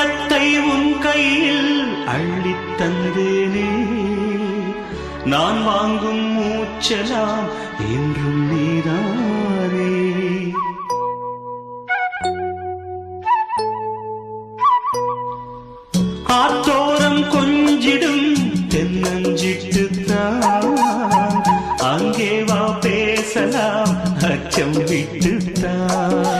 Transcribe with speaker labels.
Speaker 1: உள்ளத்தை உன் கையில் அள்ளித் தந்தேனே நான் வாங்கும் மூச்சலாம் என்றும் நீதானே ஆத்தோரம் கொஞ்சிடும் தென்னஞ்சிட்டுத்தான் அங்கே வா பேசலாம் அச்சம் விட்டுத்தான்